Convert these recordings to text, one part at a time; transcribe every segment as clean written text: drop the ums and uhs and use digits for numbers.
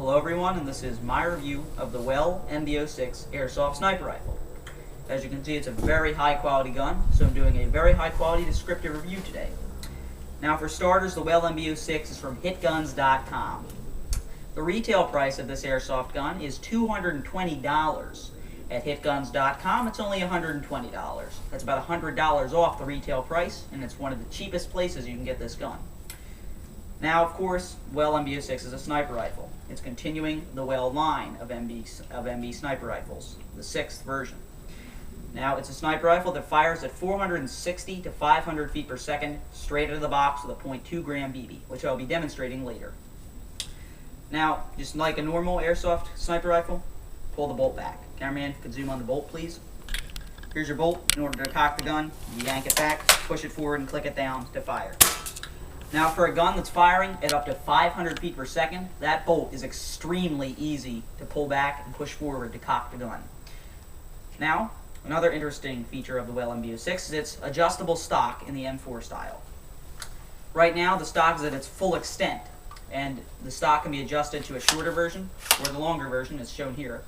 Hello everyone, and this is my review of the Well MB06 Airsoft Sniper Rifle. As you can see, it's a very high quality gun, so I'm doing a very high quality descriptive review today. Now for starters, the Well MB06 is from hitguns.com. The retail price of this airsoft gun is $220. At hitguns.com, it's only $120. That's about $100 off the retail price, and it's one of the cheapest places you can get this gun. Now, of course, Well MB06 is a sniper rifle. It's continuing the Well line of MB sniper rifles, the 6th version. Now, it's a sniper rifle that fires at 460 to 500 feet per second, straight out of the box with a .2 gram BB, which I'll be demonstrating later. Now, just like a normal airsoft sniper rifle, pull the bolt back. Cameraman, if you could zoom on the bolt, please. Here's your bolt. In order to cock the gun, you yank it back, push it forward, and click it down to fire. Now, for a gun that's firing at up to 500 feet per second, that bolt is extremely easy to pull back and push forward to cock the gun. Now, another interesting feature of the Well MB06 is its adjustable stock in the M4 style. Right now, the stock is at its full extent, and the stock can be adjusted to a shorter version, or the longer version, as shown here,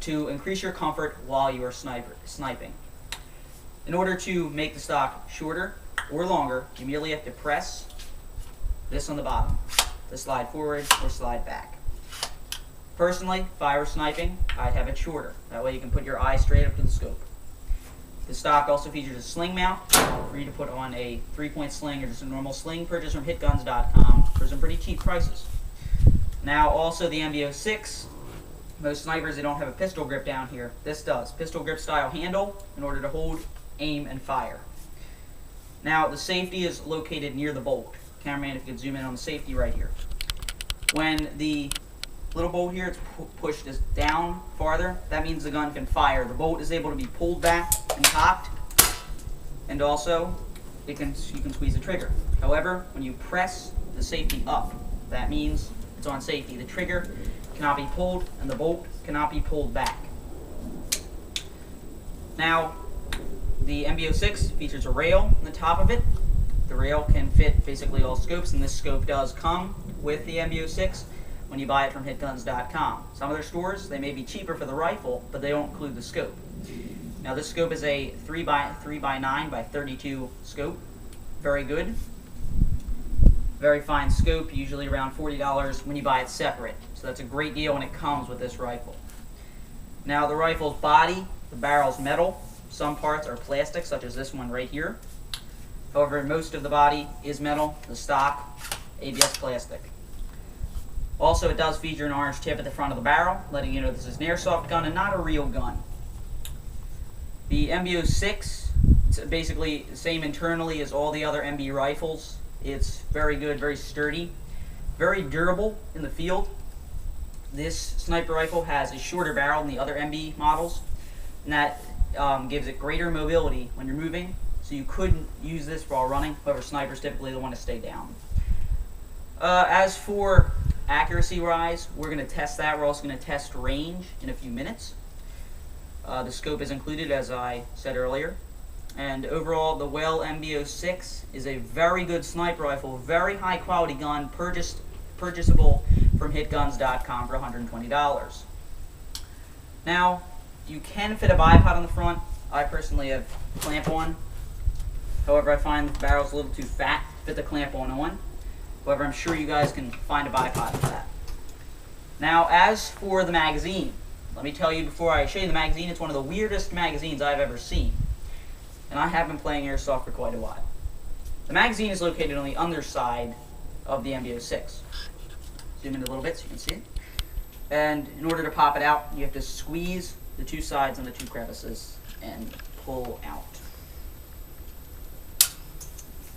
to increase your comfort while you are sniping. In order to make the stock shorter or longer, you merely have to press this on the bottom to slide forward or slide back. Personally, if I were sniping, I'd have it shorter. That way you can put your eye straight up to the scope. The stock also features a sling mount for you to put on a 3-point sling or just a normal sling purchased from hitguns.com for some pretty cheap prices. Now, also the MB06, most snipers, they don't have a pistol grip down here. This does. Pistol grip style handle in order to hold, aim, and fire. Now, the safety is located near the bolt. Cameraman, if you could zoom in on the safety right here. When the little bolt here is pushed down farther, that means the gun can fire. The bolt is able to be pulled back and cocked, and also you can squeeze the trigger. However, when you press the safety up, that means it's on safety. The trigger cannot be pulled, and the bolt cannot be pulled back. Now, the MB06 features a rail on the top of it. The rail can fit basically all scopes, and this scope does come with the MB06 when you buy it from hitguns.com. Some other stores, they may be cheaper for the rifle, but they don't include the scope. Now, this scope is a 3x9 by 32 scope. Very good. Very fine scope, usually around $40 when you buy it separate. So that's a great deal when it comes with this rifle. Now, the rifle's body, the barrel's metal. Some parts are plastic, such as this one right here. However, most of the body is metal, the stock, ABS plastic. Also, it does feature an orange tip at the front of the barrel, letting you know this is an airsoft gun and not a real gun. The MB06, it's basically the same internally as all the other MB rifles. It's very good, very sturdy, very durable in the field. This sniper rifle has a shorter barrel than the other MB models, and that gives it greater mobility when you're moving. So you couldn't use this while running. However, snipers typically want to stay down. As for accuracy-wise, we're going to test that. We're also going to test range in a few minutes. The scope is included, as I said earlier. And overall, the Well MB06 is a very good sniper rifle, very high-quality gun, purchasable from hitguns.com for $120. Now, you can fit a bipod on the front. I personally have clamp on. However, I find the barrel's a little too fat to fit the clamp on. However, I'm sure you guys can find a bipod for that. Now, as for the magazine, let me tell you before I show you the magazine, it's one of the weirdest magazines I've ever seen. And I have been playing airsoft for quite a while. The magazine is located on the underside of the MB06. Zoom in a little bit so you can see it. And in order to pop it out, you have to squeeze the two sides and the two crevices and pull out.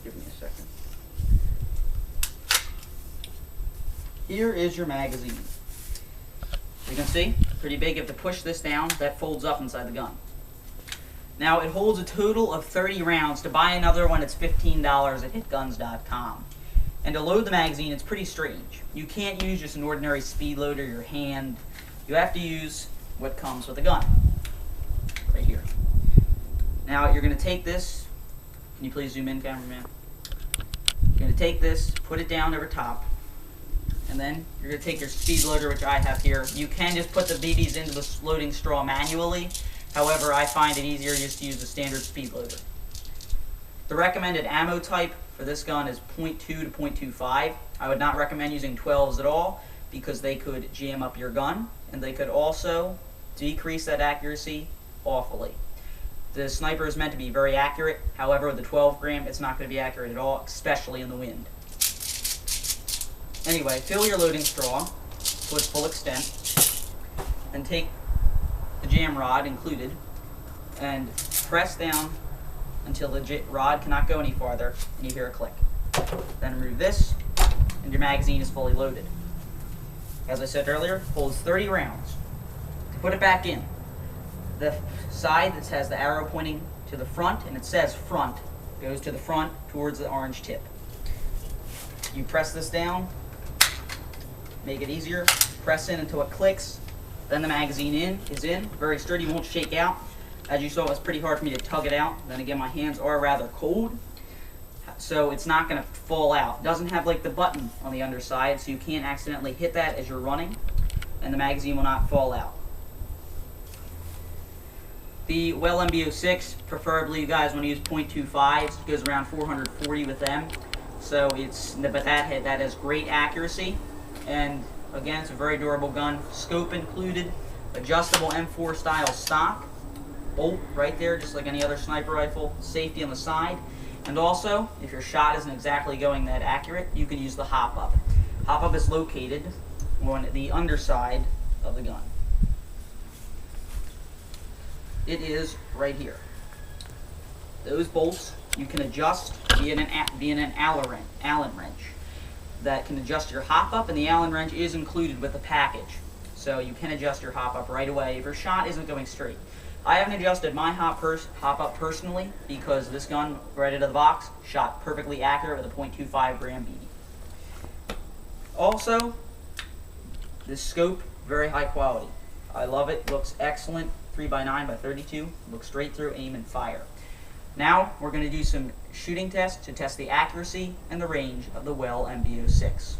Give me a second. Here is your magazine. You can see, pretty big. You have to push this down. That folds up inside the gun. Now, it holds a total of 30 rounds. To buy another one, it's $15 at hitguns.com. And to load the magazine, it's pretty strange. You can't use just an ordinary speed loader, your hand. You have to use what comes with the gun. Right here. Now, you're going to take this. Can you please zoom in, cameraman? You're going to take this, put it down over top, And then you're going to take your speed loader, which I have here. You can just put the BBs into the loading straw manually. However, I find it easier just to use the standard speed loader. The recommended ammo type for this gun is .2 to .25. I would not recommend using 12s at all because they could jam up your gun, and they could also decrease that accuracy awfully. The sniper is meant to be very accurate. However, with the 12 gram, it's not going to be accurate at all, especially in the wind. Anyway, fill your loading straw to its full extent, and take the jam rod included and press down until the rod cannot go any farther and you hear a click. Then remove this and your magazine is fully loaded. As I said earlier, holds 30 rounds. To put it back in, the side that has the arrow pointing to the front, and it says front, goes to the front towards the orange tip. You press this down, make it easier, press in until it clicks, then the magazine is in, very sturdy, won't shake out. As you saw, it was pretty hard for me to tug it out. Then again, my hands are rather cold, so it's not going to fall out. It doesn't have like the button on the underside, so you can't accidentally hit that as you're running, and the magazine will not fall out. The Well MB06, preferably you guys want to use .25s. It goes around 440 with them, but that has great accuracy, and again, it's a very durable gun. Scope included, adjustable M4 style stock, bolt right there, just like any other sniper rifle, safety on the side. And also, if your shot isn't exactly going that accurate, you can use the hop-up. Hop-up is located on the underside of the gun. It is right here. Those bolts you can adjust via an Allen wrench that can adjust your hop-up, and the Allen wrench is included with the package. So you can adjust your hop-up right away if your shot isn't going straight. I haven't adjusted my hop-up personally because this gun, right out of the box, shot perfectly accurate with a .25 gram BB. Also, this scope, very high quality. I love it, looks excellent, 3x9x32, looks straight through, aim and fire. Now, we're going to do some shooting tests to test the accuracy and the range of the Well MB06.